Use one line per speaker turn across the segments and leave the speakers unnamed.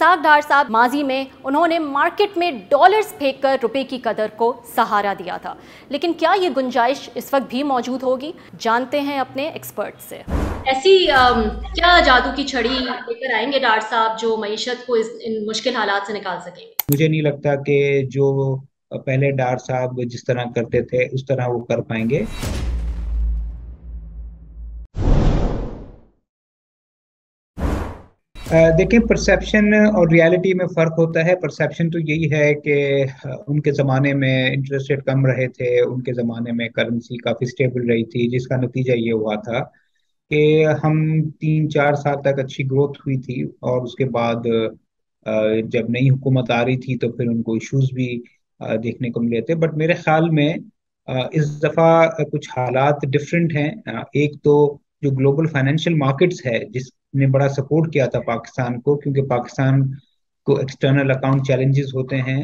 Isaac डार साहब माजी में उन्होंने मार्केट में डॉलर्स फेंककर रुपए की कदर को सहारा दिया था, लेकिन क्या ये गुंजाइश इस वक्त भी मौजूद होगी? जानते हैं अपने एक्सपर्ट से। ऐसी क्या जादू की छड़ी लेकर आएंगे डार साहब जो मईशत को इन मुश्किल हालात से निकाल सकेंगे?
मुझे नहीं लगता कि जो पहले डार साहब जिस तरह करते थे उस तरह वो कर पाएंगे। देखिए, परसेप्शन और रियलिटी में फ़र्क होता है। परसेप्शन तो यही है कि उनके ज़माने में इंटरेस्ट रेट कम रहे थे, उनके ज़माने में करेंसी काफ़ी स्टेबल रही थी, जिसका नतीजा ये हुआ था कि हम 3-4 साल तक अच्छी ग्रोथ हुई थी, और उसके बाद जब नई हुकूमत आ रही थी तो फिर उनको इश्यूज भी देखने को मिले थे। बट मेरे ख्याल में इस दफ़ा कुछ हालात डिफरेंट हैं। एक तो जो ग्लोबल फाइनेंशियल मार्केट्स है, जिसने बड़ा सपोर्ट किया था पाकिस्तान को, क्योंकि पाकिस्तान को एक्सटर्नल अकाउंट चैलेंजेस होते हैं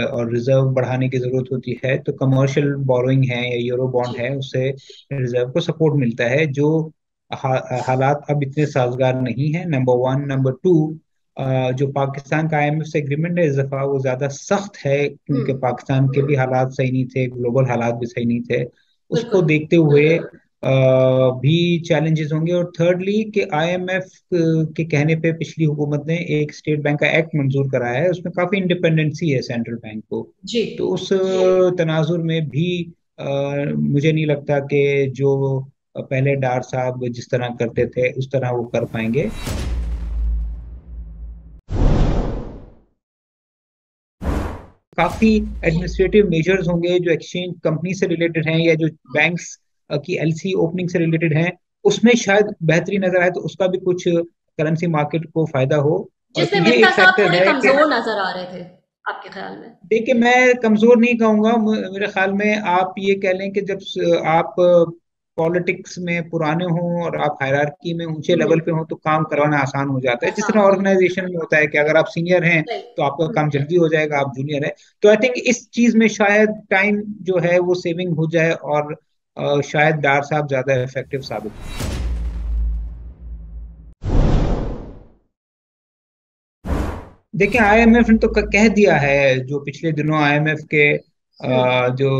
और रिजर्व बढ़ाने की जरूरत होती है, तो कमर्शियल बोरोइंग है या यूरो बॉन्ड
जी।
है, उससे रिजर्व को सपोर्ट मिलता है। जो हालात अब इतने साजगार नहीं है, नंबर वन। नंबर टू, जो पाकिस्तान का आईएमएफ से एग्रीमेंट है इस दफा, वो ज्यादा सख्त है, क्योंकि
हम्म।
पाकिस्तान के भी हालात सही नहीं थे, ग्लोबल हालात भी सही नहीं थे। उसको
बिल्कुल।
देखते हुए भी चैलेंजेस होंगे। और थर्डली कि आईएमएफ के कहने पे पिछली हुकूमत ने एक स्टेट बैंक का एक्ट मंजूर कराया है, उसमें काफी इंडिपेंडेंसी है सेंट्रल बैंक को।
जी।
तो उस तनाजुर में भी मुझे नहीं लगता कि जो पहले डार साहब जिस तरह करते थे उस तरह वो कर पाएंगे। काफी एडमिनिस्ट्रेटिव मेजर्स होंगे जो एक्सचेंज कंपनी से रिलेटेड हैं, या जो बैंक्स की एलसी ओपनिंग से रिलेटेड हैं, उसमें शायद बेहतरी नजर आए, तो उसका भी कुछ करेंसी मार्केट को फायदा हो।
जिसमें
तो ये
मिफ्ता
एक
साहब
फैक्टर
थोड़े
है कि
कमजोर नजर आ रहे थे, आपके ख्याल में?
देखिए, मैं कमजोर नहीं कहूंगा। मेरे ख्याल में आप ये कह लें कि जब आप पॉलिटिक्स में पुराने हों और आप हायरार्की में ऊंचे लेवल पे
हम्म।
हों तो काम करवाना आसान हो जाता है। जिस तरह
आसान हो।
ऑर्गेनाइजेशन में होता है कि अगर आप सीनियर हैं
सही।
तो आपका काम
हम्म।
जल्दी हो जाएगा, आप जूनियर हैं तो आई थिंक इस चीज में शायद टाइम जो है वो सेविंग हो जाए, और शायद डार साहब ज्यादा इफेक्टिव साबित हो। देखिए, आईएमएफ ने तो कह दिया है, जो पिछले दिनों आईएमएफ के
हम्म।
जो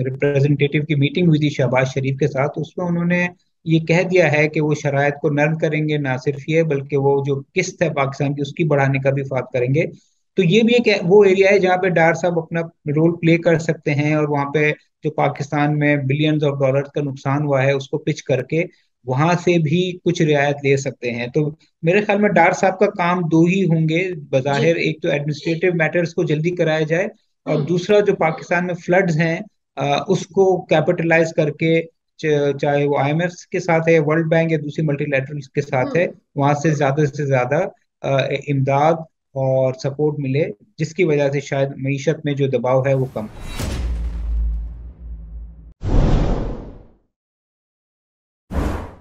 रिप्रेजेंटेटिव की मीटिंग हुई थी शहबाज शरीफ के साथ, उसमें उन्होंने ये कह दिया है कि वो शराइत को नरम करेंगे। ना सिर्फ ये, बल्कि वो जो किस्त है पाकिस्तान की उसकी बढ़ाने का भी बात करेंगे। तो ये भी एक वो एरिया है जहाँ पे डार साहब अपना रोल प्ले कर सकते हैं, और वहाँ पे जो पाकिस्तान में बिलियंस ऑफ डॉलर का नुकसान हुआ है उसको पिच करके वहां से भी कुछ रियायत ले सकते हैं। तो मेरे ख्याल में डार साहब का काम दो ही होंगे
जी।
बज़ाहिर। एक तो एडमिनिस्ट्रेटिव मैटर्स को जल्दी कराया जाए, और
हम्म।
दूसरा जो पाकिस्तान में फ्लड्स हैं उसको कैपिटलाइज करके, चाहे वो आईएमएफ के साथ है, वर्ल्ड बैंक या दूसरी मल्टीलैटरल्स के साथ है,
हम्म।
वहां से ज्यादा इमदाद और सपोर्ट मिले, जिसकी वजह से शायद मईशत में जो दबाव है वो कम हो।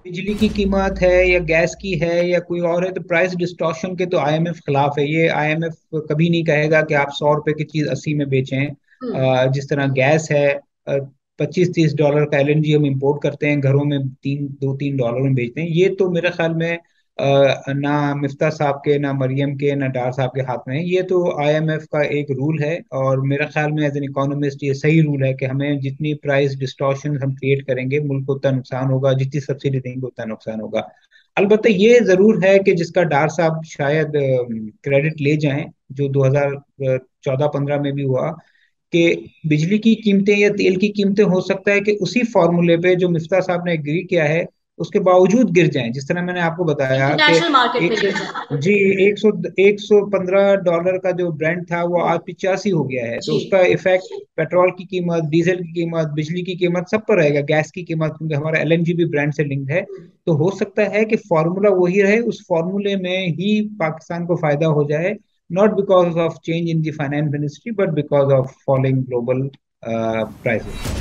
बिजली की कीमत है या गैस की है या कोई और है, तो प्राइस डिस्टॉर्शन के तो आईएमएफ खिलाफ है। ये आईएमएफ कभी नहीं कहेगा कि आप 100 रुपए की चीज 80 में बेचें।
हम्म।
जिस तरह गैस है, 25-30 डॉलर का एलएनजी हम इंपोर्ट करते हैं, घरों में 2-3 डॉलर में बेचते हैं। ये तो मेरे ख्याल में ना मिफ्ता साहब के, ना मरियम के, ना डार साहब के हाथ में है। ये तो आईएमएफ का एक रूल है, और मेरे ख्याल में एज एन इकोनॉमिस्ट ये सही रूल है कि हमें जितनी प्राइस डिस्टॉर्शन हम क्रिएट करेंगे, मुल्क को उतना नुकसान होगा, जितनी सब्सिडी देंगे उतना नुकसान होगा। अलबत्ता ये जरूर है कि जिसका डार साहब शायद क्रेडिट ले जाएं, जो 2014-15 में भी हुआ, कि बिजली की कीमतें या तेल की कीमतें हो सकता है कि उसी फॉर्मूले पे जो मिफ्ता साहब ने एग्री किया है उसके बावजूद गिर जाएं। जिस तरह मैंने आपको बताया कि
इंटरनेशनल मार्केट
एक
में
सौ
गिर जाए।
जी 115 डॉलर का जो ब्रेंड था वो आज 85 हो गया है। तो
जी।
उसका इफेक्ट पेट्रोल की कीमत, डीजल की कीमत, बिजली की कीमत सब पर रहेगा, गैस की कीमत, क्योंकि हमारा एलएनजी भी ब्रांड से लिंक्ड है। तो हो सकता है कि फॉर्मूला वही रहे, उस फॉर्मूले में ही पाकिस्तान को फायदा हो जाए, not because of change in the finance ministry, but because of falling global prices.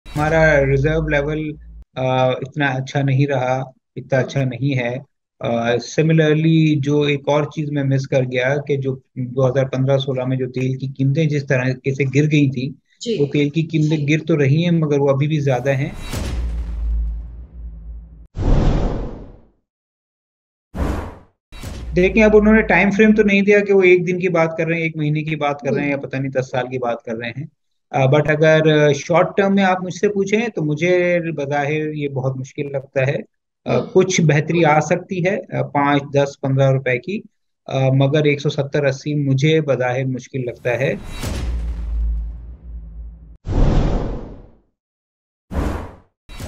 हमारा रिजर्व लेवल इतना अच्छा नहीं रहा, इतना अच्छा नहीं है। सिमिलरली जो एक और चीज मैं मिस कर गया कि जो 2015-16 में जो तेल की कीमतें जिस तरह से गिर गई थी,
जी।
वो तेल की कीमतें गिर तो रही हैं, मगर वो अभी भी ज्यादा हैं। देखिए, अब उन्होंने टाइम फ्रेम तो नहीं दिया कि वो एक दिन की बात कर रहे हैं, एक महीने की बात कर रहे हैं, या
हम्म।
पता नहीं 10 साल की बात कर रहे हैं। बट अगर शॉर्ट टर्म में आप मुझसे पूछें तो मुझे बज़ाहिर ये बहुत मुश्किल लगता है।
हम्म।
कुछ बेहतरी आ सकती है 5, 10, 15 रुपए की। मगर 170, 80 मुझे बज़ाहिर मुश्किल लगता है।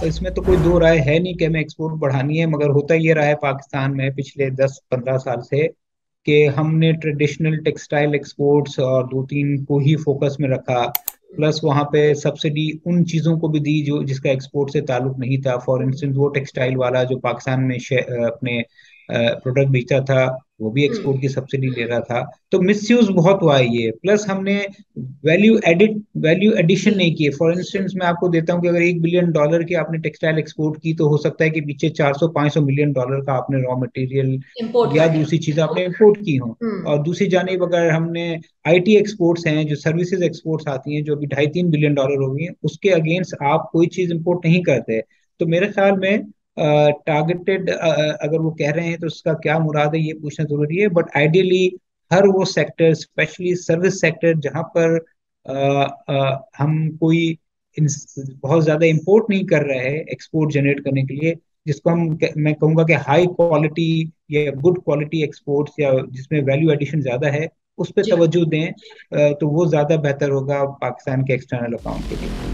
इसमें तो कोई दो राय है नहीं कि हमें एक्सपोर्ट बढ़ानी है, मगर होता ये रहा है पाकिस्तान में पिछले 10, 15 साल से कि हमने ट्रेडिशनल टेक्सटाइल एक्सपोर्ट्स और दो तीन को ही फोकस में रखा। प्लस वहाँ पे सब्सिडी उन चीज़ों को भी दी जो जिसका एक्सपोर्ट से ताल्लुक नहीं था। फॉर इंस्टेंस वो टेक्सटाइल वाला जो पाकिस्तान में अपने प्रोडक्ट बेचता था, वो भी
हम्म।
एक्सपोर्ट की सब्सिडी ले रहा था। तो मिसयूज बहुत हुआ है ये। प्लस हमने वैल्यू एडिशन
जी।
नहीं किए। फॉर इंस्टेंस मैं आपको देता हूँ कि अगर $1 बिलियन की आपने टेक्सटाइल एक्सपोर्ट की, तो हो सकता है कि पीछे 400, 500 मिलियन डॉलर का आपने रॉ मटेरियल
इम्पोर्ट
या
कर लिया।
दूसरी चीजें आपने इंपोर्ट की हों।
हम्म।
और दूसरी जानिब अगर हमने आईटी एक्सपोर्ट्स हैं, जो सर्विसेज एक्सपोर्ट्स आती हैं, जो अभी 2.5-3 बिलियन डॉलर हो गई हैं, उसके अगेंस्ट आप कोई चीज इंपोर्ट नहीं करते। तो मेरे ख्याल में टारगेटेड अगर वो कह रहे हैं तो उसका क्या मुराद है ये पूछना जरूरी है। बट आइडियली हर वो सेक्टर, स्पेशली सर्विस सेक्टर, जहाँ पर हम कोई बहुत ज्यादा इंपोर्ट नहीं कर रहे हैं एक्सपोर्ट जनरेट करने के लिए, जिसको मैं कहूँगा कि हाई क्वालिटी या गुड क्वालिटी एक्सपोर्ट्स, या जिसमें वैल्यू एडिशन ज्यादा है, उस पर
जी।
तवज्जो दें। तो वो ज्यादा बेहतर होगा पाकिस्तान के एक्सटर्नल अकाउंट के लिए।